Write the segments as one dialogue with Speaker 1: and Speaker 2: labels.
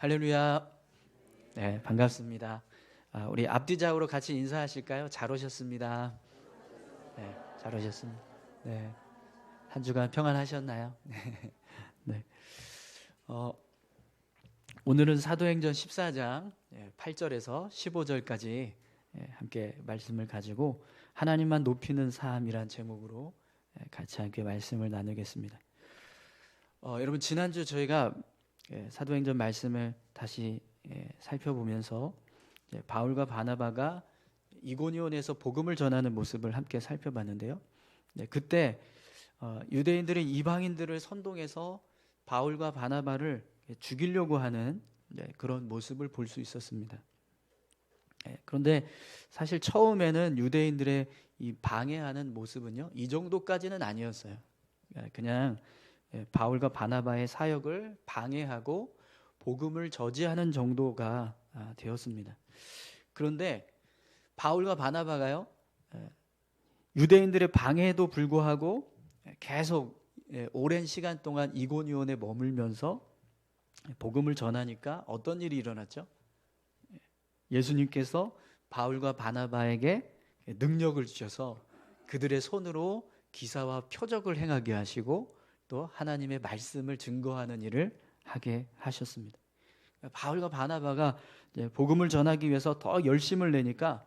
Speaker 1: 할렐루야. 네, 반갑습니다. 우리 앞뒤좌우로 같이 인사하실까요? 잘 오셨습니다. 네, 잘 오셨습니다. 네, 한 주간 평안하셨나요? 네. 오늘은 사도행전 14장 8절에서 15절까지 함께 말씀을 가지고 하나님만 높이는 삶이란 제목으로 같이 함께 말씀을 나누겠습니다. 여러분, 지난주 저희가 사도행전 말씀을 다시 살펴보면서 바울과 바나바가 이고니온에서 복음을 전하는 모습을 함께 살펴봤는데요. 그때 유대인들은 이방인들을 선동해서 바울과 바나바를 죽이려고 하는 그런 모습을 볼 수 있었습니다. 그런데 사실 처음에는 유대인들의 이 방해하는 모습은요, 이 정도까지는 아니었어요. 그냥 바울과 바나바의 사역을 방해하고 복음을 저지하는 정도가 되었습니다. 그런데 바울과 바나바가요, 유대인들의 방해에도 불구하고 계속 오랜 시간 동안 이고니온에 머물면서 복음을 전하니까 어떤 일이 일어났죠? 예수님께서 바울과 바나바에게 능력을 주셔서 그들의 손으로 기사와 표적을 행하게 하시고 또 하나님의 말씀을 증거하는 일을 하게 하셨습니다. 바울과 바나바가 복음을 전하기 위해서 더 열심을 내니까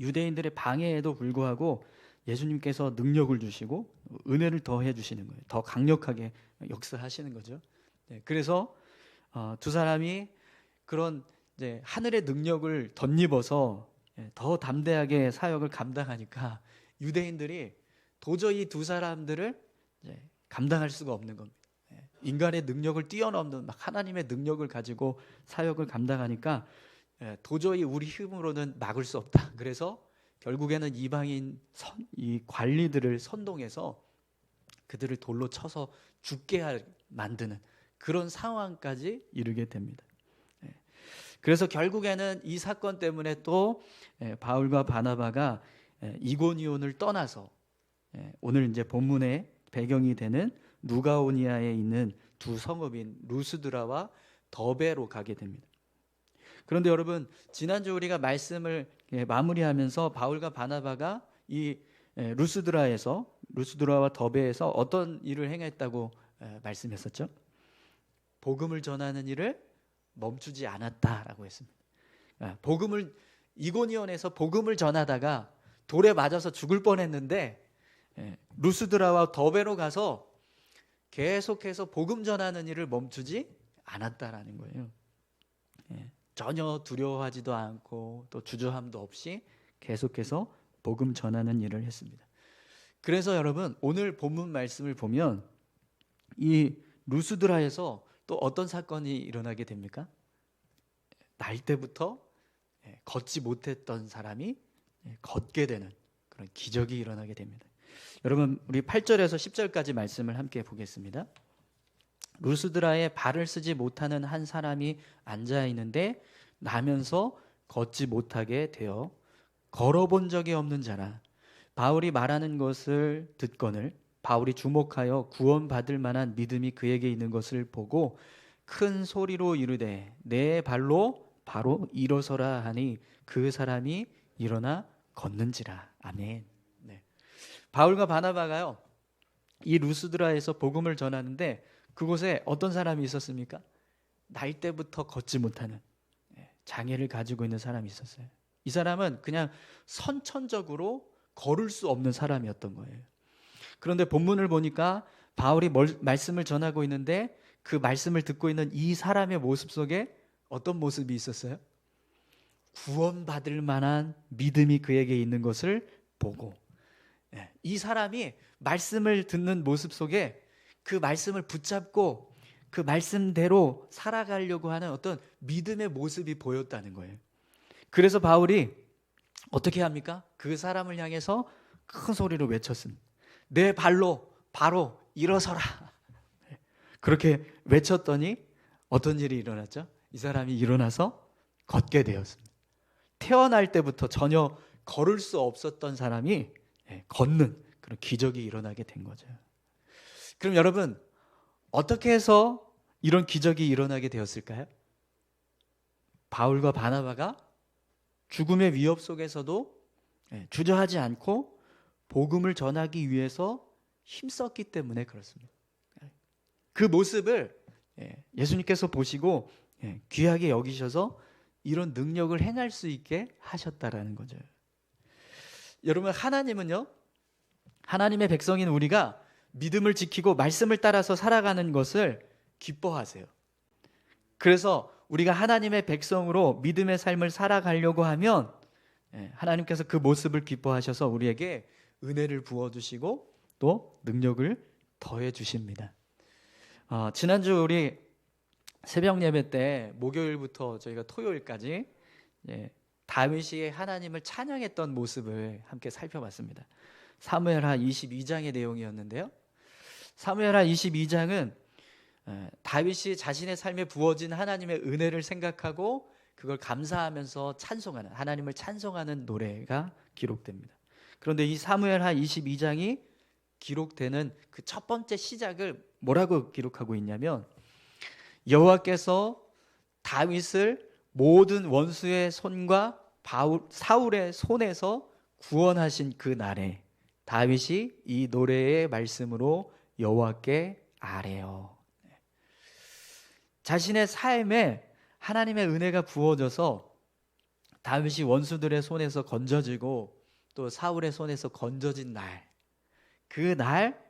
Speaker 1: 유대인들의 방해에도 불구하고 예수님께서 능력을 주시고 은혜를 더해 주시는 거예요. 더 강력하게 역사하시는 거죠. 그래서 두 사람이 그런 하늘의 능력을 덧입어서 더 담대하게 사역을 감당하니까 유대인들이 도저히 두 사람들을 감당할 수가 없는 겁니다. 인간의 능력을 뛰어넘는 하나님의 능력을 가지고 사역을 감당하니까 도저히 우리 힘으로는 막을 수 없다. 그래서 결국에는 이방인 이 관리들을 선동해서 그들을 돌로 쳐서 죽게 만드는 그런 상황까지 이르게 됩니다. 그래서 결국에는 이 사건 때문에 또 바울과 바나바가 이고니온을 떠나서 오늘 이제 본문의 배경이 되는 누가오니아에 있는 두 성읍인 루스드라와 더베로 가게 됩니다. 그런데 여러분, 지난주 우리가 말씀을 마무리하면서 바울과 바나바가 이 루스드라와 더베에서 어떤 일을 행했다고 말씀했었죠? 복음을 전하는 일을 멈추지 않았다라고 했습니다. 이고니온에서 복음을 전하다가 돌에 맞아서 죽을 뻔했는데 루스드라와 더베로 가서 계속해서 복음 전하는 일을 멈추지 않았다라는 거예요. 전혀 두려워하지도 않고 또 주저함도 없이 계속해서 복음 전하는 일을 했습니다. 그래서 여러분, 오늘 본문 말씀을 보면 이 루스드라에서 또 어떤 사건이 일어나게 됩니까? 날 때부터 걷지 못했던 사람이 걷게 되는 그런 기적이 일어나게 됩니다. 여러분, 우리 8절에서 10절까지 말씀을 함께 보겠습니다. 루스드라에 발을 쓰지 못하는 한 사람이 앉아 있는데 나면서 걷지 못하게 되어 걸어본 적이 없는 자라. 바울이 말하는 것을 듣거늘 바울이 주목하여 구원받을 만한 믿음이 그에게 있는 것을 보고 큰 소리로 이르되 내 발로 바로 일어서라 하니 그 사람이 일어나 걷는지라. 아멘. 바울과 바나바가요, 이 루스드라에서 복음을 전하는데 그곳에 어떤 사람이 있었습니까? 날 때부터 걷지 못하는 장애를 가지고 있는 사람이 있었어요. 이 사람은 그냥 선천적으로 걸을 수 없는 사람이었던 거예요. 그런데 본문을 보니까 바울이 말씀을 전하고 있는데 그 말씀을 듣고 있는 이 사람의 모습 속에 어떤 모습이 있었어요? 구원받을 만한 믿음이 그에게 있는 것을 보고 이 사람이 말씀을 듣는 모습 속에 그 말씀을 붙잡고 그 말씀대로 살아가려고 하는 어떤 믿음의 모습이 보였다는 거예요. 그래서 바울이 어떻게 합니까? 그 사람을 향해서 큰 소리로 외쳤습니다. 내 발로 바로 일어서라. 그렇게 외쳤더니 어떤 일이 일어났죠? 이 사람이 일어나서 걷게 되었습니다. 태어날 때부터 전혀 걸을 수 없었던 사람이 걷는 그런 기적이 일어나게 된 거죠. 그럼 여러분, 어떻게 해서 이런 기적이 일어나게 되었을까요? 바울과 바나바가 죽음의 위협 속에서도 주저하지 않고 복음을 전하기 위해서 힘썼기 때문에 그렇습니다. 그 모습을 예수님께서 보시고 귀하게 여기셔서 이런 능력을 행할 수 있게 하셨다라는 거죠. 여러분, 하나님은요, 하나님의 백성인 우리가 믿음을 지키고 말씀을 따라서 살아가는 것을 기뻐하세요. 그래서 우리가 하나님의 백성으로 믿음의 삶을 살아가려고 하면 하나님께서 그 모습을 기뻐하셔서 우리에게 은혜를 부어주시고 또 능력을 더해 주십니다. 지난주 우리 새벽 예배 때 목요일부터 저희가 토요일까지 다윗이 하나님을 찬양했던 모습을 함께 살펴봤습니다. 사무엘하 22장의 내용이었는데요. 사무엘하 22장은 다윗이 자신의 삶에 부어진 하나님의 은혜를 생각하고 그걸 감사하면서 찬송하는, 하나님을 찬송하는 노래가 기록됩니다. 그런데 이 사무엘하 22장이 기록되는 그 첫 번째 시작을 뭐라고 기록하고 있냐면, 여호와께서 다윗을 모든 원수의 손과 사울의 손에서 구원하신 그 날에 다윗이 이 노래의 말씀으로 여호와께 아뢰어. 자신의 삶에 하나님의 은혜가 부어져서 다윗이 원수들의 손에서 건져지고 또 사울의 손에서 건져진 날, 그 날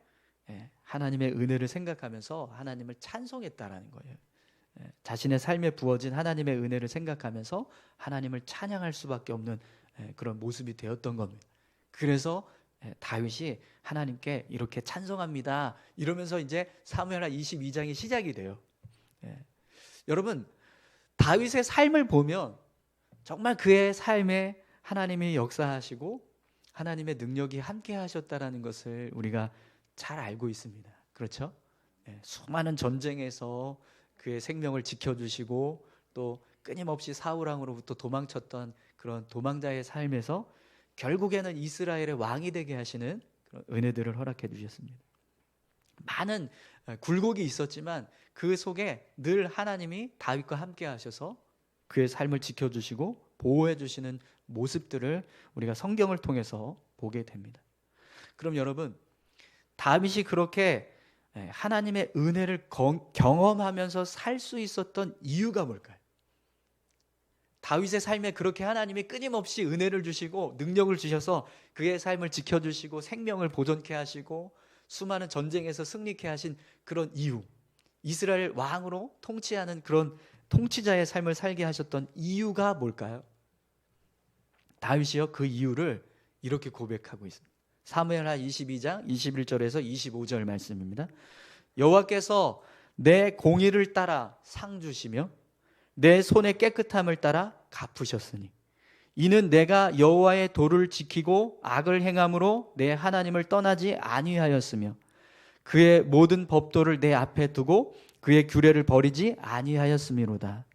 Speaker 1: 하나님의 은혜를 생각하면서 하나님을 찬송했다라는 거예요. 자신의 삶에 부어진 하나님의 은혜를 생각하면서 하나님을 찬양할 수밖에 없는 그런 모습이 되었던 겁니다. 그래서 다윗이 하나님께 이렇게 찬송합니다 이러면서 이제 사무엘하 22장이 시작이 돼요. 여러분, 다윗의 삶을 보면 정말 그의 삶에 하나님이 역사하시고 하나님의 능력이 함께 하셨다라는 것을 우리가 잘 알고 있습니다. 그렇죠? 수많은 전쟁에서 그의 생명을 지켜주시고 또 끊임없이 사울왕으로부터 도망쳤던 그런 도망자의 삶에서 결국에는 이스라엘의 왕이 되게 하시는 그런 은혜들을 허락해 주셨습니다. 많은 굴곡이 있었지만 그 속에 늘 하나님이 다윗과 함께 하셔서 그의 삶을 지켜주시고 보호해 주시는 모습들을 우리가 성경을 통해서 보게 됩니다. 그럼 여러분, 다윗이 그렇게 하나님의 은혜를 경험하면서 살 수 있었던 이유가 뭘까요? 다윗의 삶에 그렇게 하나님이 끊임없이 은혜를 주시고 능력을 주셔서 그의 삶을 지켜주시고 생명을 보존케 하시고 수많은 전쟁에서 승리케 하신 그런 이유, 이스라엘 왕으로 통치하는 그런 통치자의 삶을 살게 하셨던 이유가 뭘까요? 다윗이요, 그 이유를 이렇게 고백하고 있습니다. 사무엘하 22장 21절에서 25절 말씀입니다. 여호와께서 내 공의를 따라 상 주시며 내 손의 깨끗함을 따라 갚으셨으니 이는 내가 여호와의 도를 지키고 악을 행함으로 내 하나님을 떠나지 아니하였으며 그의 모든 법도를 내 앞에 두고 그의 규례를 버리지 아니하였음이로다.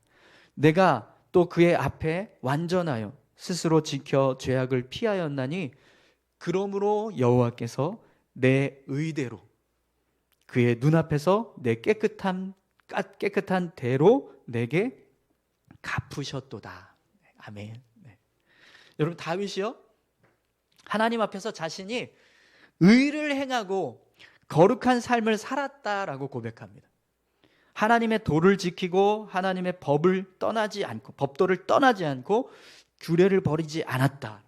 Speaker 1: 내가 또 그의 앞에 완전하여 스스로 지켜 죄악을 피하였나니 그러므로 여호와께서 내 의대로 그의 눈앞에서 내 깨끗한 대로 내게 갚으셨도다. 아멘. 네. 여러분, 다윗이요, 하나님 앞에서 자신이 의를 행하고 거룩한 삶을 살았다라고 고백합니다. 하나님의 도를 지키고 하나님의 법을 떠나지 않고 법도를 떠나지 않고 규례를 버리지 않았다.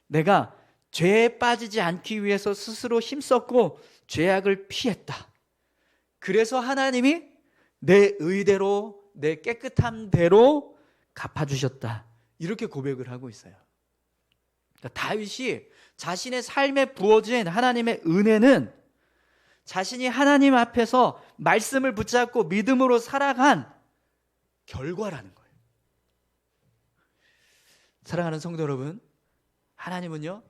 Speaker 1: 내가 죄에 빠지지 않기 위해서 스스로 힘썼고 죄악을 피했다. 그래서 하나님이 내 의대로 내 깨끗함대로 갚아주셨다. 이렇게 고백을 하고 있어요. 그러니까 다윗이 자신의 삶에 부어진 하나님의 은혜는 자신이 하나님 앞에서 말씀을 붙잡고 믿음으로 살아간 결과라는 거예요. 사랑하는 성도 여러분, 하나님은요,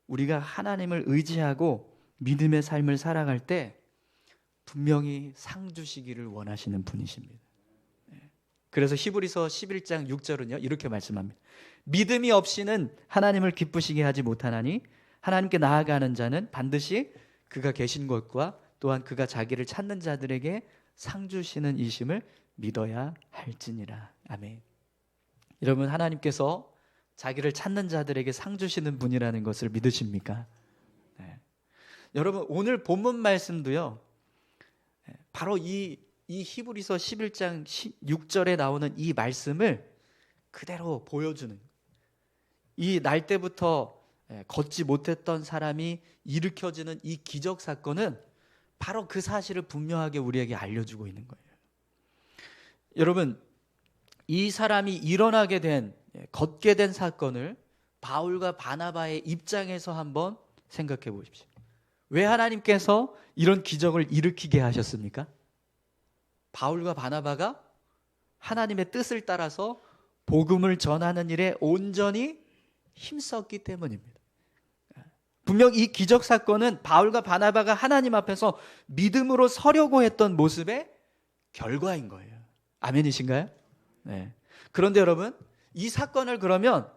Speaker 1: 우리가 하나님을 의지하고 믿음의 삶을 살아갈 때 분명히 상 주시기를 원하시는 분이십니다. 그래서 히브리서 11장 6절은요 이렇게 말씀합니다. 믿음이 없이는 하나님을 기쁘시게 하지 못하나니 하나님께 나아가는 자는 반드시 그가 계신 것과 또한 그가 자기를 찾는 자들에게 상 주시는 이심을 믿어야 할지니라. 아멘. 여러분, 하나님께서 자기를 찾는 자들에게 상 주시는 분이라는 것을 믿으십니까? 네. 여러분, 오늘 본문 말씀도요, 바로 이 히브리서 11장 6절에 나오는 이 말씀을 그대로 보여주는, 이 날 때부터 걷지 못했던 사람이 일으켜지는 이 기적 사건은 바로 그 사실을 분명하게 우리에게 알려주고 있는 거예요. 여러분, 이 사람이 일어나게 된, 걷게 된 사건을 바울과 바나바의 입장에서 한번 생각해 보십시오. 왜 하나님께서 이런 기적을 일으키게 하셨습니까? 바울과 바나바가 하나님의 뜻을 따라서 복음을 전하는 일에 온전히 힘썼기 때문입니다. 분명 이 기적 사건은 바울과 바나바가 하나님 앞에서 믿음으로 서려고 했던 모습의 결과인 거예요. 아멘이신가요? 네. 그런데 여러분, 이 사건을 그러면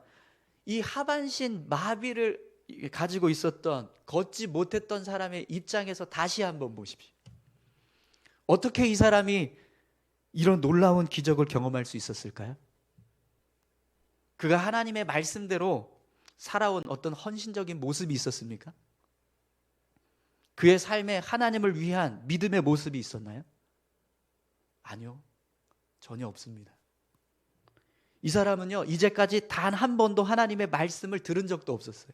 Speaker 1: 이 하반신 마비를 가지고 있었던, 걷지 못했던 사람의 입장에서 다시 한번 보십시오. 어떻게 이 사람이 이런 놀라운 기적을 경험할 수 있었을까요? 그가 하나님의 말씀대로 살아온 어떤 헌신적인 모습이 있었습니까? 그의 삶에 하나님을 위한 믿음의 모습이 있었나요? 아니요, 전혀 없습니다. 이 사람은요, 이제까지 단 한 번도 하나님의 말씀을 들은 적도 없었어요.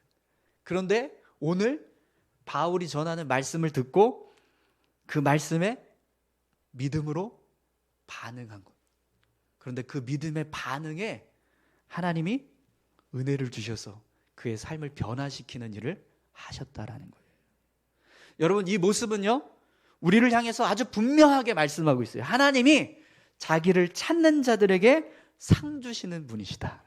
Speaker 1: 그런데 오늘 바울이 전하는 말씀을 듣고 그 말씀에 믿음으로 반응한 것. 그런데 그 믿음의 반응에 하나님이 은혜를 주셔서 그의 삶을 변화시키는 일을 하셨다라는 거예요. 여러분, 이 모습은요, 우리를 향해서 아주 분명하게 말씀하고 있어요. 하나님이 자기를 찾는 자들에게 상 주시는 분이시다.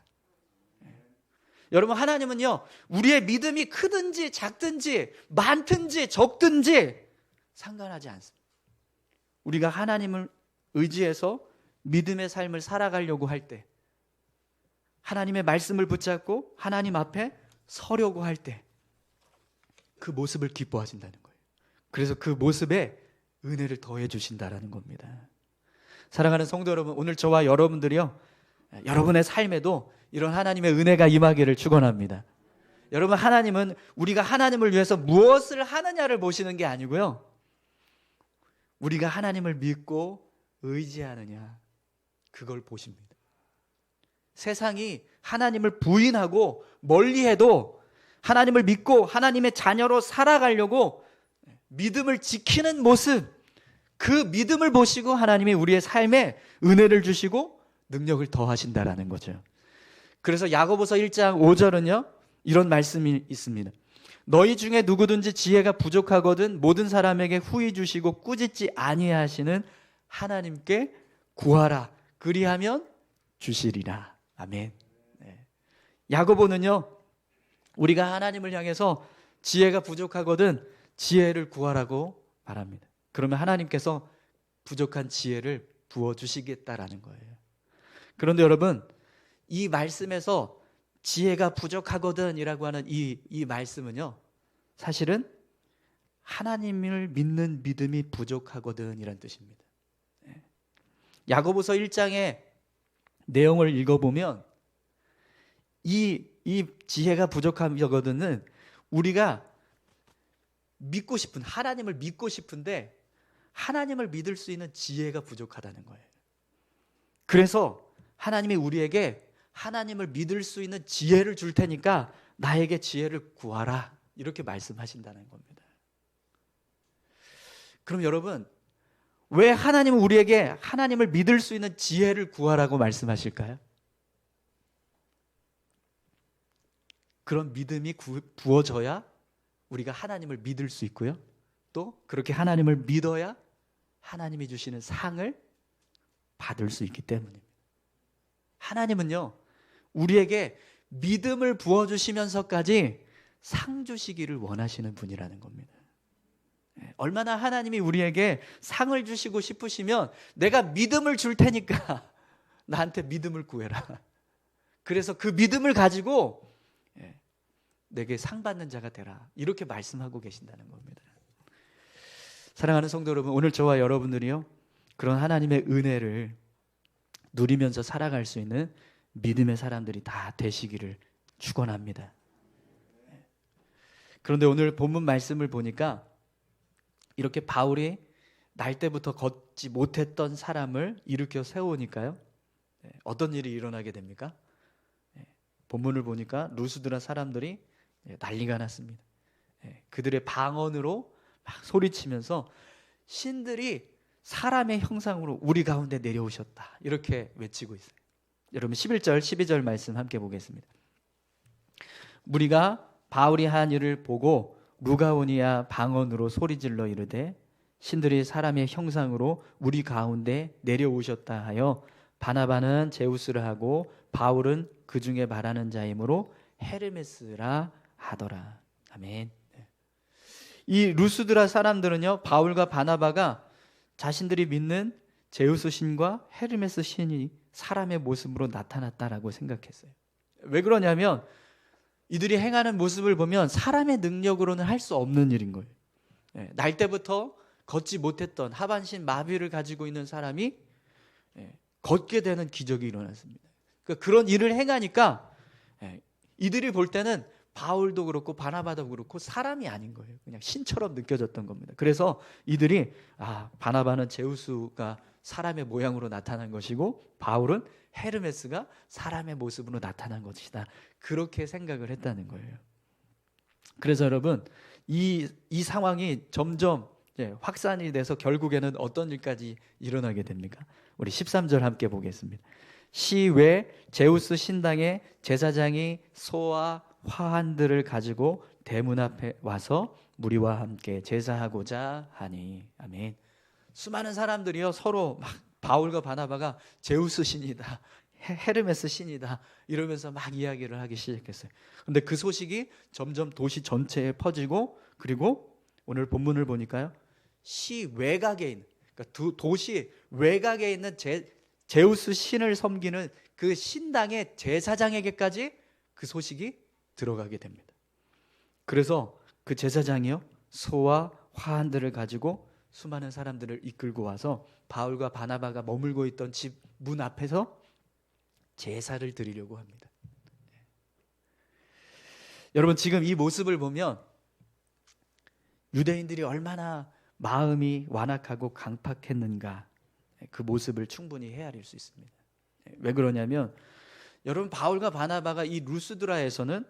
Speaker 1: 여러분, 하나님은요, 우리의 믿음이 크든지 작든지 많든지 적든지 상관하지 않습니다. 우리가 하나님을 의지해서 믿음의 삶을 살아가려고 할 때, 하나님의 말씀을 붙잡고 하나님 앞에 서려고 할 때 그 모습을 기뻐하신다는 거예요. 그래서 그 모습에 은혜를 더해 주신다라는 겁니다. 사랑하는 성도 여러분, 오늘 저와 여러분들이요, 여러분의 삶에도 이런 하나님의 은혜가 임하기를 축원합니다. 여러분, 하나님은 우리가 하나님을 위해서 무엇을 하느냐를 보시는 게 아니고요, 우리가 하나님을 믿고 의지하느냐, 그걸 보십니다. 세상이 하나님을 부인하고 멀리해도 하나님을 믿고 하나님의 자녀로 살아가려고 믿음을 지키는 모습, 그 믿음을 보시고 하나님이 우리의 삶에 은혜를 주시고 능력을 더하신다라는 거죠. 그래서 야고보서 1장 5절은요, 이런 말씀이 있습니다. 너희 중에 누구든지 지혜가 부족하거든 모든 사람에게 후히 주시고 꾸짖지 아니하시는 하나님께 구하라. 그리하면 주시리라. 아멘. 네. 야고보는요, 우리가 하나님을 향해서 지혜가 부족하거든 지혜를 구하라고 말합니다. 그러면 하나님께서 부족한 지혜를 부어주시겠다라는 거예요. 그런데 여러분, 이 말씀에서 지혜가 부족하거든 이라고 하는 이 말씀은요, 사실은 하나님을 믿는 믿음이 부족하거든 이란 뜻입니다. 야고보서 1장의 내용을 읽어보면 이 지혜가 부족하거든은 우리가 믿고 싶은, 하나님을 믿고 싶은데 하나님을 믿을 수 있는 지혜가 부족하다는 거예요. 그래서 하나님이 우리에게 하나님을 믿을 수 있는 지혜를 줄 테니까 나에게 지혜를 구하라, 이렇게 말씀하신다는 겁니다. 그럼 여러분, 왜 하나님은 우리에게 하나님을 믿을 수 있는 지혜를 구하라고 말씀하실까요? 그런 믿음이 부어져야 우리가 하나님을 믿을 수 있고요, 또 그렇게 하나님을 믿어야 하나님이 주시는 상을 받을 수 있기 때문입니다. 하나님은요, 우리에게 믿음을 부어주시면서까지 상 주시기를 원하시는 분이라는 겁니다. 얼마나 하나님이 우리에게 상을 주시고 싶으시면 내가 믿음을 줄 테니까 나한테 믿음을 구해라. 그래서 그 믿음을 가지고 내게 상 받는 자가 되라, 이렇게 말씀하고 계신다는 겁니다. 사랑하는 성도 여러분, 오늘 저와 여러분들이요, 그런 하나님의 은혜를 누리면서 살아갈 수 있는 믿음의 사람들이 다 되시기를 축원합니다. 그런데 오늘 본문 말씀을 보니까 이렇게 바울이 날 때부터 걷지 못했던 사람을 일으켜 세우니까요, 어떤 일이 일어나게 됩니까? 본문을 보니까 루스드라 사람들이 난리가 났습니다. 그들의 방언으로 막 소리치면서 신들이 사람의 형상으로 우리 가운데 내려오셨다, 이렇게 외치고 있어요. 여러분 11절 12절 말씀 함께 보겠습니다. 무리가 바울이 한 일을 보고 루가오니아 방언으로 소리질러 이르되 신들이 사람의 형상으로 우리 가운데 내려오셨다 하여 바나바는 제우스를 하고 바울은 그 중에 말하는 자이므로 헤르메스라 하더라. 아멘. 이 루스드라 사람들은요, 바울과 바나바가 자신들이 믿는 제우스 신과 헤르메스 신이 사람의 모습으로 나타났다라고 생각했어요. 왜 그러냐면 이들이 행하는 모습을 보면 사람의 능력으로는 할 수 없는 일인 거예요. 날 때부터 걷지 못했던 하반신 마비를 가지고 있는 사람이 걷게 되는 기적이 일어났습니다. 그러니까 그런 일을 행하니까 이들이 볼 때는 바울도 그렇고 바나바도 그렇고 사람이 아닌 거예요. 그냥 신처럼 느껴졌던 겁니다. 그래서 이들이 바나바는 제우스가 사람의 모양으로 나타난 것이고 바울은 헤르메스가 사람의 모습으로 나타난 것이다, 그렇게 생각을 했다는 거예요. 그래서 여러분 이 상황이 점점 확산이 돼서 결국에는 어떤 일까지 일어나게 됩니까? 우리 13절 함께 보겠습니다. 시외 제우스 신당의 제사장이 소와 화환들을 가지고 대문 앞에 와서 무리와 함께 제사하고자 하니. 아멘. 수많은 사람들이요 서로 막 바울과 바나바가 제우스 신이다, 헤르메스 신이다 이러면서 막 이야기를 하기 시작했어요. 그런데 그 소식이 점점 도시 전체에 퍼지고, 그리고 오늘 본문을 보니까요, 시 외곽에 있는, 그러니까 도시 외곽에 있는 제우스 신을 섬기는 그 신당의 제사장에게까지 그 소식이 들어가게 됩니다. 그래서 그 제사장이요 소와 화환들을 가지고 수많은 사람들을 이끌고 와서 바울과 바나바가 머물고 있던 집 문 앞에서 제사를 드리려고 합니다. 여러분 지금 이 모습을 보면 유대인들이 얼마나 마음이 완악하고 강팍했는가, 그 모습을 충분히 헤아릴 수 있습니다. 왜 그러냐면 여러분 바울과 바나바가 이 루스드라에서는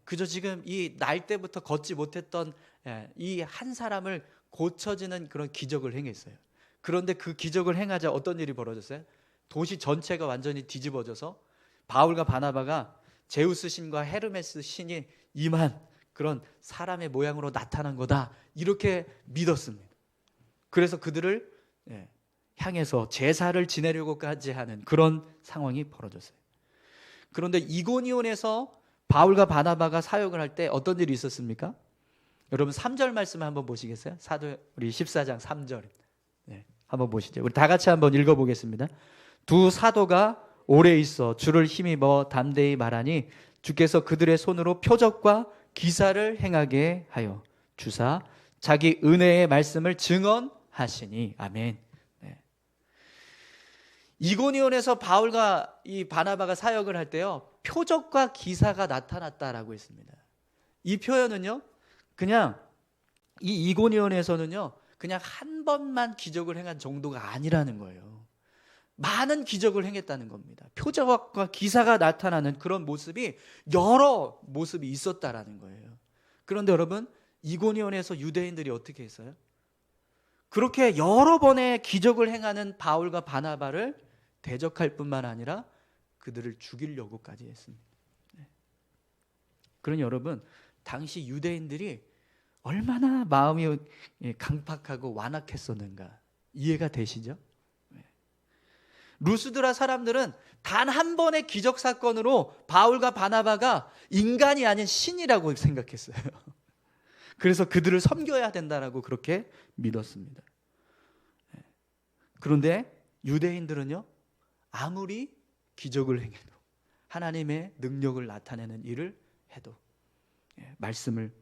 Speaker 1: 그저 지금 이 날 때부터 걷지 못했던 이 한 사람을 고쳐지는 그런 기적을 행했어요. 그런데 그 기적을 행하자 어떤 일이 벌어졌어요? 도시 전체가 완전히 뒤집어져서 바울과 바나바가 제우스 신과 헤르메스 신이 임한 그런 사람의 모양으로 나타난 거다, 이렇게 믿었습니다. 그래서 그들을 향해서 제사를 지내려고까지 하는 그런 상황이 벌어졌어요. 그런데 이고니온에서 바울과 바나바가 사역을 할 때 어떤 일이 있었습니까? 여러분 3절 말씀을 한번 보시겠어요? 우리 14장 3절 한번 보시죠. 우리 다 같이 한번 읽어보겠습니다. 두 사도가 오래 있어 주를 힘입어 담대히 말하니 주께서 그들의 손으로 표적과 기사를 행하게 하여 주사 자기 은혜의 말씀을 증언하시니. 아멘. 이고니온에서 바울과 이 바나바가 사역을 할 때요, 표적과 기사가 나타났다라고 했습니다. 이 표현은요, 그냥 이 이고니온에서는요, 그냥 한 번만 기적을 행한 정도가 아니라는 거예요. 많은 기적을 행했다는 겁니다. 표적과 기사가 나타나는 그런 모습이 여러 모습이 있었다라는 거예요. 그런데 여러분 이고니온에서 유대인들이 어떻게 했어요? 그렇게 여러 번의 기적을 행하는 바울과 바나바를 대적할 뿐만 아니라 그들을 죽이려고까지 했습니다. 그러니 여러분 당시 유대인들이 얼마나 마음이 강팍하고 완악했었는가 이해가 되시죠? 루스드라 사람들은 단 한 번의 기적 사건으로 바울과 바나바가 인간이 아닌 신이라고 생각했어요. 그래서 그들을 섬겨야 된다라고 그렇게 믿었습니다. 그런데 유대인들은요, 아무리 기적을 행해도 하나님의 능력을 나타내는 일을 해도 말씀을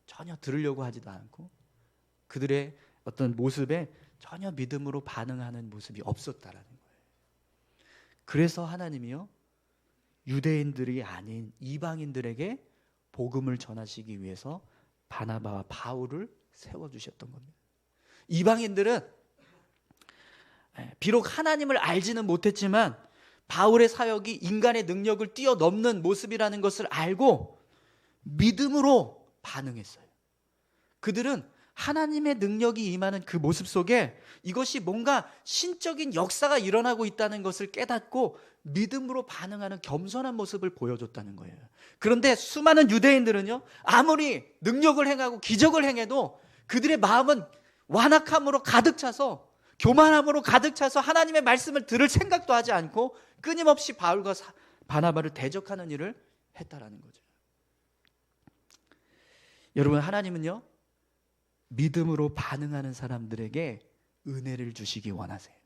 Speaker 1: 전혀 들으려고 하지도 않고 그들의 어떤 모습에 전혀 믿음으로 반응하는 모습이 없었다라는 거예요. 그래서 하나님이요, 유대인들이 아닌 이방인들에게 복음을 전하시기 위해서 바나바와 바울을 세워주셨던 겁니다. 이방인들은 비록 하나님을 알지는 못했지만 바울의 사역이 인간의 능력을 뛰어넘는 모습이라는 것을 알고 믿음으로 반응했어요. 그들은 하나님의 능력이 임하는 그 모습 속에 이것이 뭔가 신적인 역사가 일어나고 있다는 것을 깨닫고 믿음으로 반응하는 겸손한 모습을 보여줬다는 거예요. 그런데 수많은 유대인들은요, 아무리 능력을 행하고 기적을 행해도 그들의 마음은 완악함으로 가득 차서, 교만함으로 가득 차서 하나님의 말씀을 들을 생각도 하지 않고 끊임없이 바울과 바나바를 대적하는 일을 했다라는 거죠. 여러분, 하나님은요, 믿음으로 반응하는 사람들에게 은혜를 주시기 원하세요.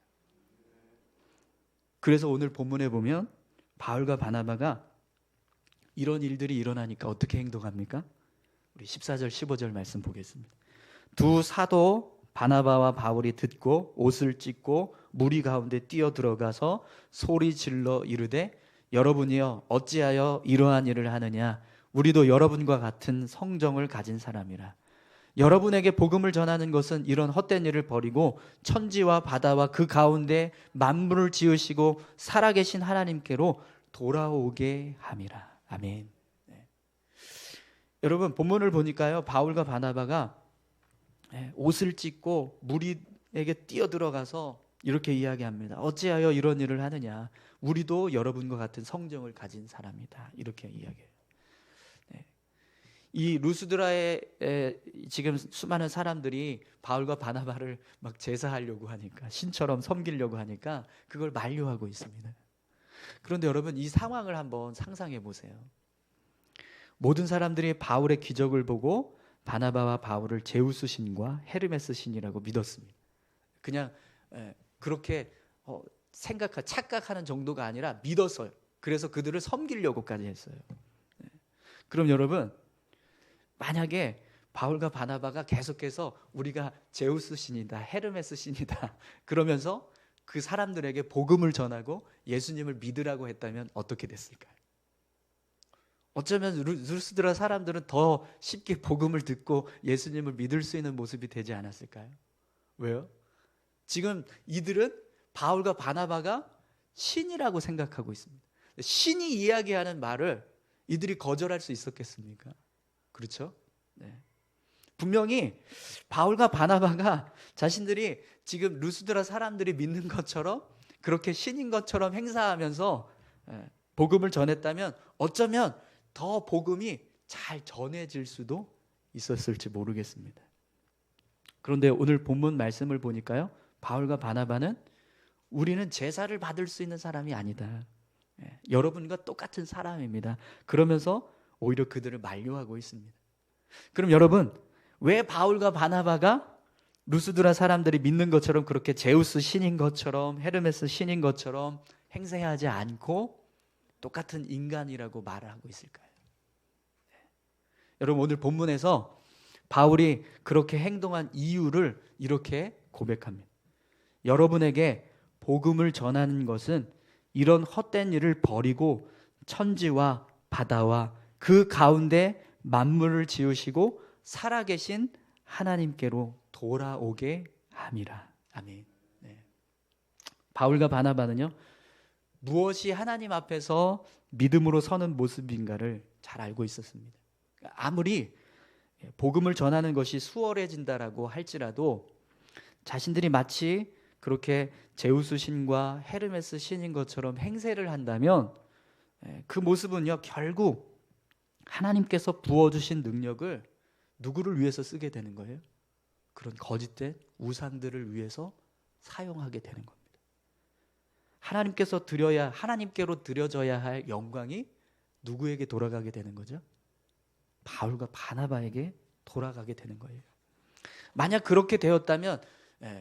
Speaker 1: 그래서 오늘 본문에 보면 바울과 바나바가 이런 일들이 일어나니까 어떻게 행동합니까? 우리 14절 15절 말씀 보겠습니다. 두 사도 바나바와 바울이 듣고 옷을 찢고 무리 가운데 뛰어들어가서 소리 질러 이르되 여러분이여 어찌하여 이러한 일을 하느냐? 우리도 여러분과 같은 성정을 가진 사람이라. 여러분에게 복음을 전하는 것은 이런 헛된 일을 버리고 천지와 바다와 그 가운데 만물을 지으시고 살아계신 하나님께로 돌아오게 함이라. 아멘. 네. 여러분, 본문을 보니까요, 바울과 바나바가 옷을 찢고 무리에게 뛰어들어가서 이렇게 이야기합니다. 어찌하여 이런 일을 하느냐? 우리도 여러분과 같은 성정을 가진 사람이다. 이렇게 이야기해요. 이 루스드라에 지금 수많은 사람들이 바울과 바나바를 막 제사하려고 하니까, 신처럼 섬기려고 하니까 그걸 만류하고 있습니다. 그런데 여러분, 이 상황을 한번 상상해 보세요. 모든 사람들이 바울의 기적을 보고 바나바와 바울을 제우스 신과 헤르메스 신이라고 믿었습니다. 그냥 그렇게 착각하는 정도가 아니라 믿었어요. 그래서 그들을 섬기려고까지 했어요. 그럼 여러분, 만약에 바울과 바나바가 계속해서 우리가 제우스 신이다, 헤르메스 신이다 그러면서 그 사람들에게 복음을 전하고 예수님을 믿으라고 했다면 어떻게 됐을까요? 어쩌면 루스드라 사람들은 더 쉽게 복음을 듣고 예수님을 믿을 수 있는 모습이 되지 않았을까요? 왜요? 지금 이들은 바울과 바나바가 신이라고 생각하고 있습니다. 신이 이야기하는 말을 이들이 거절할 수 있었겠습니까? 그렇죠? 네. 분명히 바울과 바나바가 자신들이 지금 루스드라 사람들이 믿는 것처럼 그렇게 신인 것처럼 행사하면서 복음을 전했다면 어쩌면 더 복음이 잘 전해질 수도 있었을지 모르겠습니다. 그런데 오늘 본문 말씀을 보니까요, 바울과 바나바는 우리는 제사를 받을 수 있는 사람이 아니다. 여러분과 똑같은 사람입니다. 그러면서 오히려 그들을 만류하고 있습니다. 그럼 여러분, 왜 바울과 바나바가 루스드라 사람들이 믿는 것처럼 그렇게 제우스 신인 것처럼 헤르메스 신인 것처럼 행세하지 않고 똑같은 인간이라고 말을 하고 있을까요? 여러분, 오늘 본문에서 바울이 그렇게 행동한 이유를 이렇게 고백합니다. 여러분에게 복음을 전하는 것은 이런 헛된 일을 버리고 천지와 바다와 그 가운데 만물을 지으시고 살아계신 하나님께로 돌아오게 함이라. 아멘. 네. 바울과 바나바는요, 무엇이 하나님 앞에서 믿음으로 서는 모습인가를 잘 알고 있었습니다. 아무리 복음을 전하는 것이 수월해진다라고 할지라도 자신들이 마치 그렇게 제우스 신과 헤르메스 신인 것처럼 행세를 한다면 그 모습은요, 결국 하나님께서 부어주신 능력을 누구를 위해서 쓰게 되는 거예요? 그런 거짓된 우상들을 위해서 사용하게 되는 겁니다. 하나님께로 드려져야 할 영광이 누구에게 돌아가게 되는 거죠? 바울과 바나바에게 돌아가게 되는 거예요. 만약 그렇게 되었다면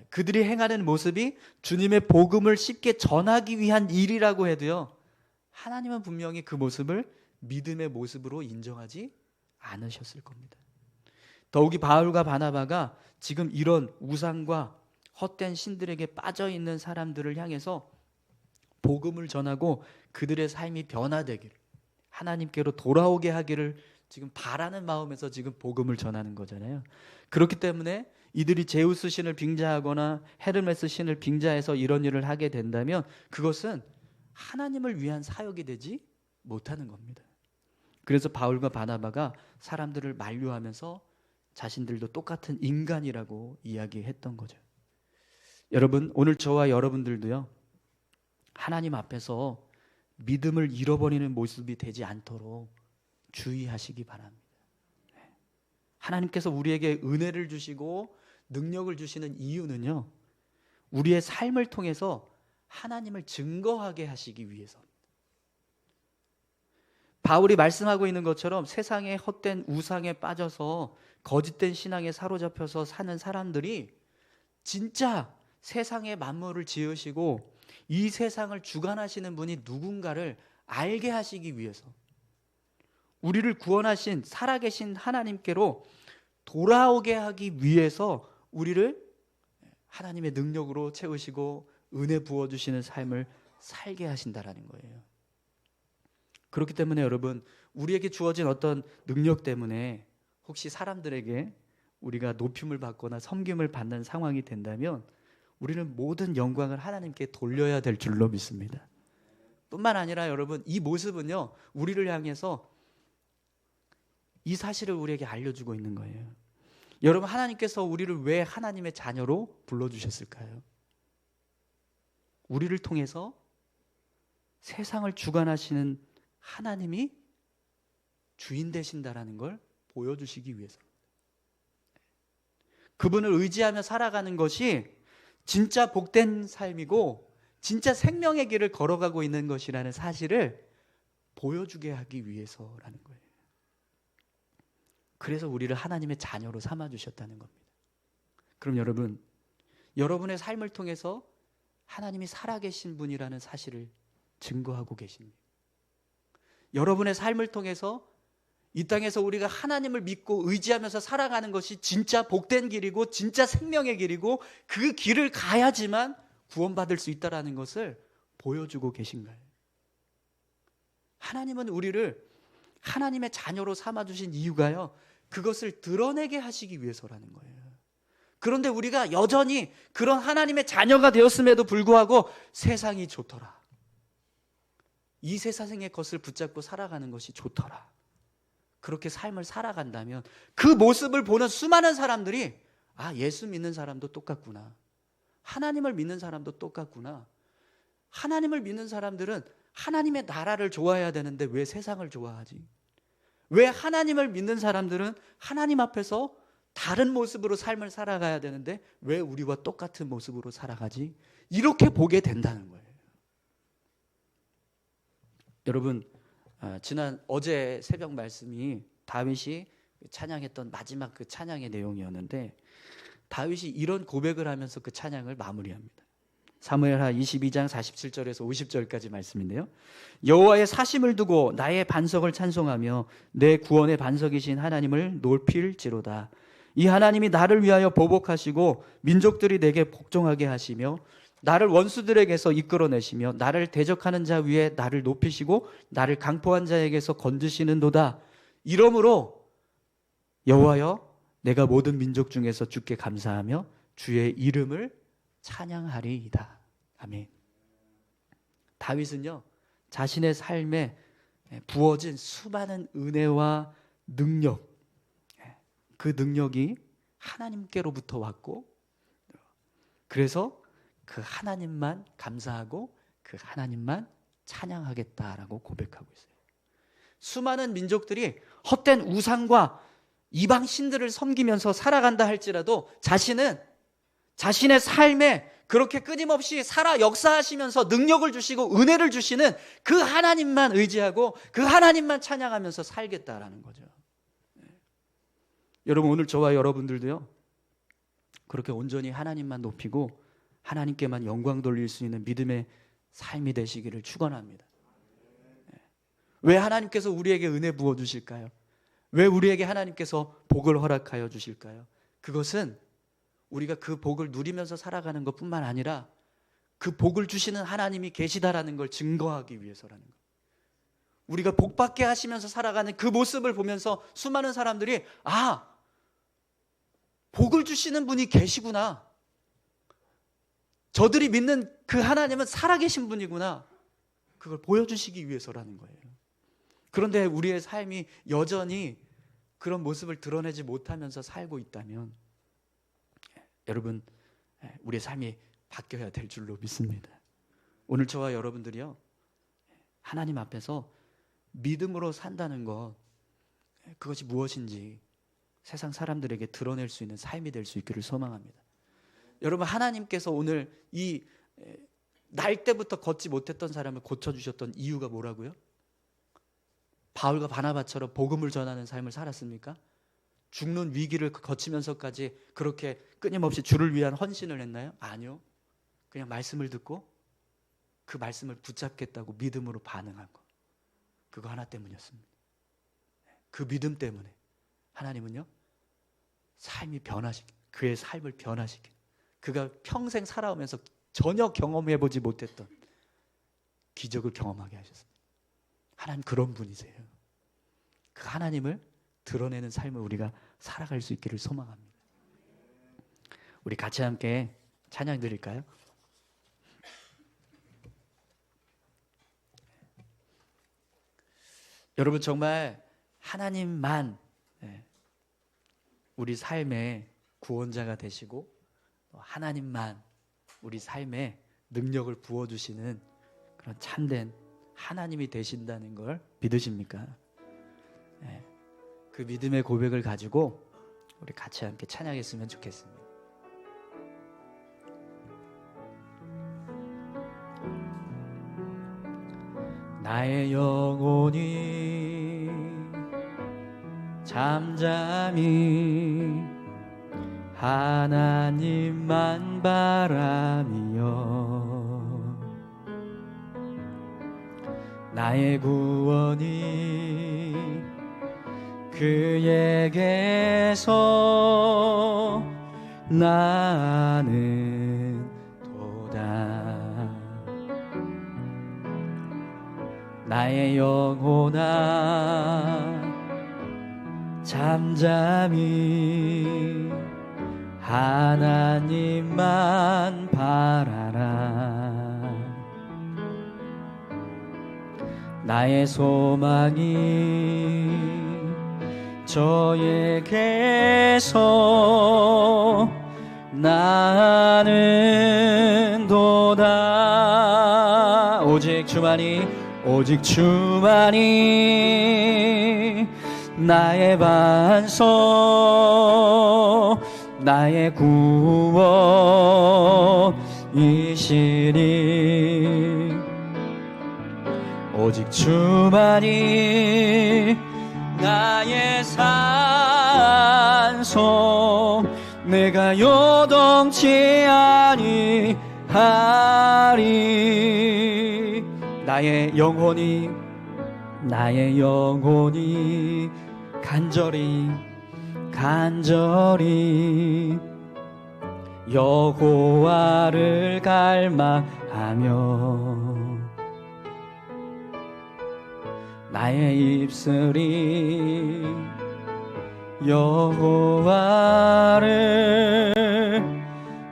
Speaker 1: 그들이 행하는 모습이 주님의 복음을 쉽게 전하기 위한 일이라고 해도요, 하나님은 분명히 그 모습을 믿음의 모습으로 인정하지 않으셨을 겁니다. 더욱이 바울과 바나바가 지금 이런 우상과 헛된 신들에게 빠져있는 사람들을 향해서 복음을 전하고 그들의 삶이 변화되기를, 하나님께로 돌아오게 하기를 지금 바라는 마음에서 지금 복음을 전하는 거잖아요. 그렇기 때문에 이들이 제우스 신을 빙자하거나 헤르메스 신을 빙자해서 이런 일을 하게 된다면 그것은 하나님을 위한 사역이 되지 못하는 겁니다. 그래서 바울과 바나바가 사람들을 만류하면서 자신들도 똑같은 인간이라고 이야기했던 거죠. 여러분, 오늘 저와 여러분들도요, 하나님 앞에서 믿음을 잃어버리는 모습이 되지 않도록 주의하시기 바랍니다. 하나님께서 우리에게 은혜를 주시고 능력을 주시는 이유는요, 우리의 삶을 통해서 하나님을 증거하게 하시기 위해서입니다. 바울이 말씀하고 있는 것처럼 세상의 헛된 우상에 빠져서 거짓된 신앙에 사로잡혀서 사는 사람들이 진짜 세상의 만물을 지으시고 이 세상을 주관하시는 분이 누군가를 알게 하시기 위해서, 우리를 구원하신 살아계신 하나님께로 돌아오게 하기 위해서 우리를 하나님의 능력으로 채우시고 은혜 부어주시는 삶을 살게 하신다라는 거예요. 그렇기 때문에 여러분, 우리에게 주어진 어떤 능력 때문에 혹시 사람들에게 우리가 높임을 받거나 섬김을 받는 상황이 된다면 우리는 모든 영광을 하나님께 돌려야 될 줄로 믿습니다. 뿐만 아니라 여러분, 이 모습은요, 우리를 향해서 이 사실을 우리에게 알려주고 있는 거예요. 여러분, 하나님께서 우리를 왜 하나님의 자녀로 불러주셨을까요? 우리를 통해서 세상을 주관하시는 하나님이 주인 되신다라는 걸 보여주시기 위해서, 그분을 의지하며 살아가는 것이 진짜 복된 삶이고 진짜 생명의 길을 걸어가고 있는 것이라는 사실을 보여주게 하기 위해서라는 거예요. 그래서 우리를 하나님의 자녀로 삼아주셨다는 겁니다. 그럼 여러분, 여러분의 삶을 통해서 하나님이 살아계신 분이라는 사실을 증거하고 계십니다. 여러분의 삶을 통해서 이 땅에서 우리가 하나님을 믿고 의지하면서 살아가는 것이 진짜 복된 길이고 진짜 생명의 길이고 그 길을 가야지만 구원받을 수 있다는 것을 보여주고 계신가요? 하나님은 우리를 하나님의 자녀로 삼아주신 이유가요, 그것을 드러내게 하시기 위해서라는 거예요. 그런데 우리가 여전히 그런 하나님의 자녀가 되었음에도 불구하고 세상이 좋더라, 이 세상의 것을 붙잡고 살아가는 것이 좋더라, 그렇게 삶을 살아간다면 그 모습을 보는 수많은 사람들이 예수 믿는 사람도 똑같구나, 하나님을 믿는 사람도 똑같구나, 하나님을 믿는 사람들은 하나님의 나라를 좋아해야 되는데 왜 세상을 좋아하지? 왜 하나님을 믿는 사람들은 하나님 앞에서 다른 모습으로 삶을 살아가야 되는데 왜 우리와 똑같은 모습으로 살아가지? 이렇게 보게 된다는 거예요. 여러분, 어제 새벽 말씀이 다윗이 찬양했던 마지막 그 찬양의 내용이었는데, 다윗이 이런 고백을 하면서 그 찬양을 마무리합니다. 사무엘하 22장 47절에서 50절까지 말씀인데요, 여호와의 사심을 두고 나의 반석을 찬송하며 내 구원의 반석이신 하나님을 높일지로다. 이 하나님이 나를 위하여 보복하시고 민족들이 내게 복종하게 하시며 나를 원수들에게서 이끌어내시며 나를 대적하는 자 위에 나를 높이시고 나를 강포한 자에게서 건지시는도다. 이러므로 여호와여, 내가 모든 민족 중에서 주께 감사하며 주의 이름을 찬양하리이다. 아멘. 다윗은요, 자신의 삶에 부어진 수많은 은혜와 능력, 그 능력이 하나님께로부터 왔고, 그래서 그 하나님만 감사하고 그 하나님만 찬양하겠다라고 고백하고 있어요. 수많은 민족들이 헛된 우상과 이방 신들을 섬기면서 살아간다 할지라도 자신은 자신의 삶에 그렇게 끊임없이 살아 역사하시면서 능력을 주시고 은혜를 주시는 그 하나님만 의지하고 그 하나님만 찬양하면서 살겠다라는 거죠. 여러분, 오늘 저와 여러분들도요, 그렇게 온전히 하나님만 높이고 하나님께만 영광 돌릴 수 있는 믿음의 삶이 되시기를 축원합니다. 왜 하나님께서 우리에게 은혜 부어 주실까요? 왜 우리에게 하나님께서 복을 허락하여 주실까요? 그것은 우리가 그 복을 누리면서 살아가는 것뿐만 아니라 그 복을 주시는 하나님이 계시다라는 걸 증거하기 위해서라는 거예요. 우리가 복받게 하시면서 살아가는 그 모습을 보면서 수많은 사람들이 복을 주시는 분이 계시구나, 저들이 믿는 그 하나님은 살아계신 분이구나, 그걸 보여주시기 위해서라는 거예요. 그런데 우리의 삶이 여전히 그런 모습을 드러내지 못하면서 살고 있다면 여러분, 우리의 삶이 바뀌어야 될 줄로 믿습니다. 오늘 저와 여러분들이요, 하나님 앞에서 믿음으로 산다는 것, 그것이 무엇인지 세상 사람들에게 드러낼 수 있는 삶이 될 수 있기를 소망합니다. 여러분, 하나님께서 오늘 이 날 때부터 걷지 못했던 사람을 고쳐주셨던 이유가 뭐라고요? 바울과 바나바처럼 복음을 전하는 삶을 살았습니까? 죽는 위기를 거치면서까지 그렇게 끊임없이 주를 위한 헌신을 했나요? 아니요. 그냥 말씀을 듣고 그 말씀을 붙잡겠다고 믿음으로 반응한 것, 그거 하나 때문이었습니다. 그 믿음 때문에 하나님은요, 그의 삶을 변화시킨, 그가 평생 살아오면서 전혀 경험해보지 못했던 기적을 경험하게 하셨습니다. 하나님 그런 분이세요. 그 하나님을 드러내는 삶을 우리가 살아갈 수 있기를 소망합니다. 우리 같이 함께 찬양 드릴까요? 여러분, 정말 하나님만 우리 삶의 구원자가 되시고 하나님만 우리 삶에 능력을 부어주시는 그런 참된 하나님이 되신다는 걸 믿으십니까? 그 믿음의 고백을 가지고 우리 같이 함께 찬양했으면 좋겠습니다. 나의 영혼이 잠잠히 하나님만 바라며 나의 구원이 그에게서 나는 도다. 나의 영혼아 잠잠히 하나님만 바라라. 나의 소망이 저에게서 나는 도다. 오직 주만이 나의 반석, 나의 구원이시니. 오직 주만이 나의 산소, 내가 요동치 아니하리. 나의 영혼이 간절히 여호와를 갈망하며 나의 입술이 여호와를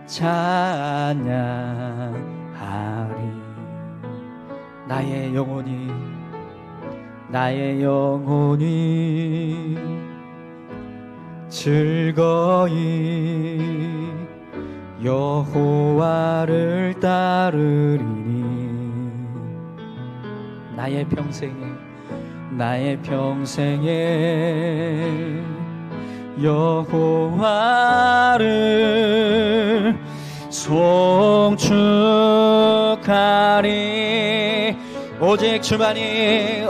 Speaker 1: 찬양하리. 나의 영혼이 즐거이 여호와를 따르리니. 나의 평생에 여호와를 송축하리. 오직 주만이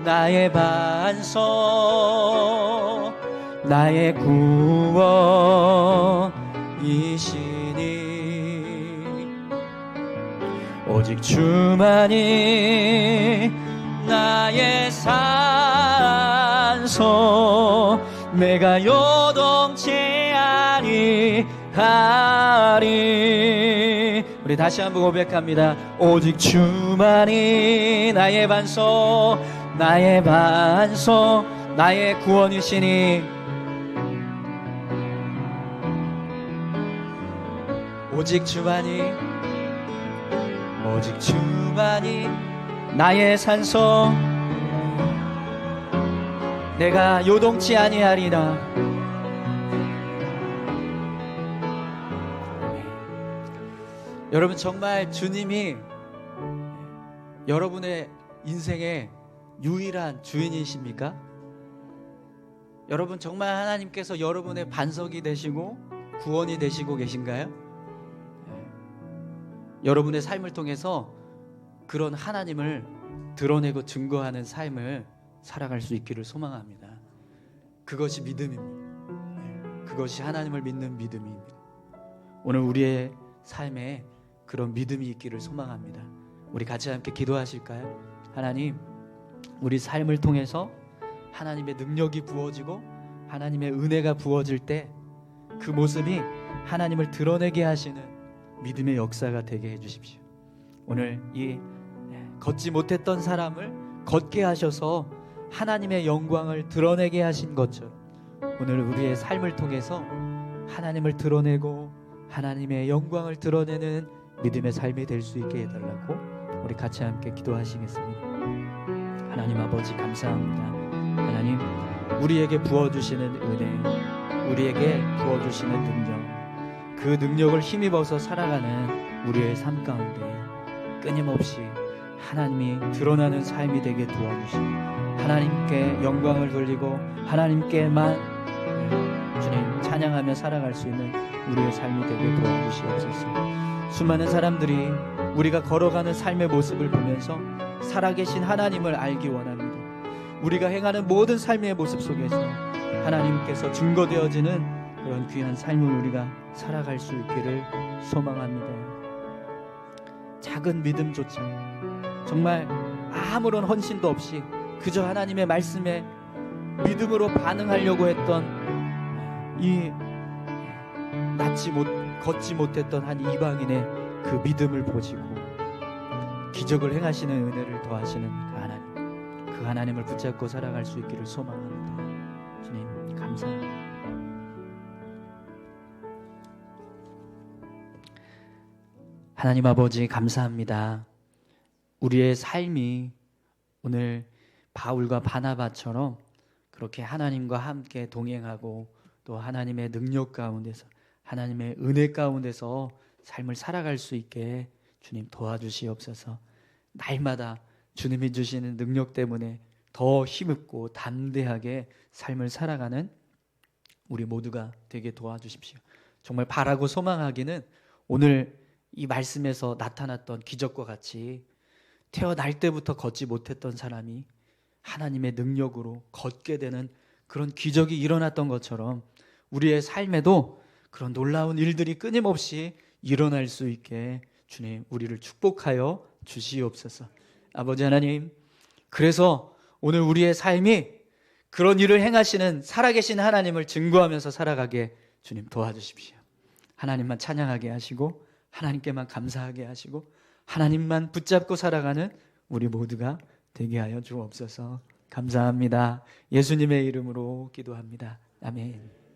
Speaker 1: 나의 반석, 나의 구원이시니. 오직 주만이 나의 산소, 내가 요동치 하리. 우리 다시 한번 고백합니다. 오직 주만이 나의 반석, 나의 반석, 나의 구원이시니. 오직 주만이, 오직 주만이 나의 산소, 내가 요동치 아니하리라. 여러분, 정말 주님이 여러분의 인생의 유일한 주인이십니까? 여러분, 정말 하나님께서 여러분의 반석이 되시고 구원이 되시고 계신가요? 여러분의 삶을 통해서 그런 하나님을 드러내고 증거하는 삶을 살아갈 수 있기를 소망합니다. 그것이 믿음입니다. 그것이 하나님을 믿는 믿음입니다. 오늘 우리의 삶에 그런 믿음이 있기를 소망합니다. 우리 같이 함께 기도하실까요? 하나님, 우리 삶을 통해서 하나님의 능력이 부어지고 하나님의 은혜가 부어질 때 그 모습이 하나님을 드러내게 하시는 믿음의 역사가 되게 해주십시오. 오늘 이 걷지 못했던 사람을 걷게 하셔서 하나님의 영광을 드러내게 하신 것처럼 오늘 우리의 삶을 통해서 하나님을 드러내고 하나님의 영광을 드러내는 믿음의 삶이 될 수 있게 해달라고 우리 같이 함께 기도하시겠습니다. 하나님 아버지, 감사합니다. 하나님, 우리에게 부어주시는 은혜, 우리에게 부어주시는 능력, 그 능력을 힘입어서 살아가는 우리의 삶 가운데 끊임없이 하나님이 드러나는 삶이 되게 도와주시고 하나님께 영광을 돌리고 하나님께만 주님 찬양하며 살아갈 수 있는 우리의 삶이 되게 도와주시옵소서. 수많은 사람들이 우리가 걸어가는 삶의 모습을 보면서 살아계신 하나님을 알기 원합니다. 우리가 행하는 모든 삶의 모습 속에서 하나님께서 증거되어지는 그런 귀한 삶을 우리가 살아갈 수 있기를 소망합니다. 작은 믿음조차 정말 아무런 헌신도 없이 그저 하나님의 말씀에 믿음으로 반응하려고 했던 이 걷지 못했던 한 이방인의 그 믿음을 보시고 기적을 행하시는 은혜를 더하시는 그 하나님을 붙잡고 살아갈 수 있기를 소망합니다. 주님, 감사합니다. 하나님 아버지, 감사합니다. 우리의 삶이 오늘 바울과 바나바처럼 그렇게 하나님과 함께 동행하고 또 하나님의 능력 가운데서 하나님의 은혜 가운데서 삶을 살아갈 수 있게 주님 도와주시옵소서. 날마다 주님이 주시는 능력 때문에 더 힘있고 담대하게 삶을 살아가는 우리 모두가 되게 도와주십시오. 정말 바라고 소망하기는 오늘 이 말씀에서 나타났던 기적과 같이 태어날 때부터 걷지 못했던 사람이 하나님의 능력으로 걷게 되는 그런 기적이 일어났던 것처럼 우리의 삶에도 그런 놀라운 일들이 끊임없이 일어날 수 있게 주님, 우리를 축복하여 주시옵소서. 아버지 하나님, 그래서 오늘 우리의 삶이 그런 일을 행하시는 살아계신 하나님을 증거하면서 살아가게 주님 도와주십시오. 하나님만 찬양하게 하시고 하나님께만 감사하게 하시고 하나님만 붙잡고 살아가는 우리 모두가 되게 하여 주옵소서. 감사합니다. 예수님의 이름으로 기도합니다. 아멘.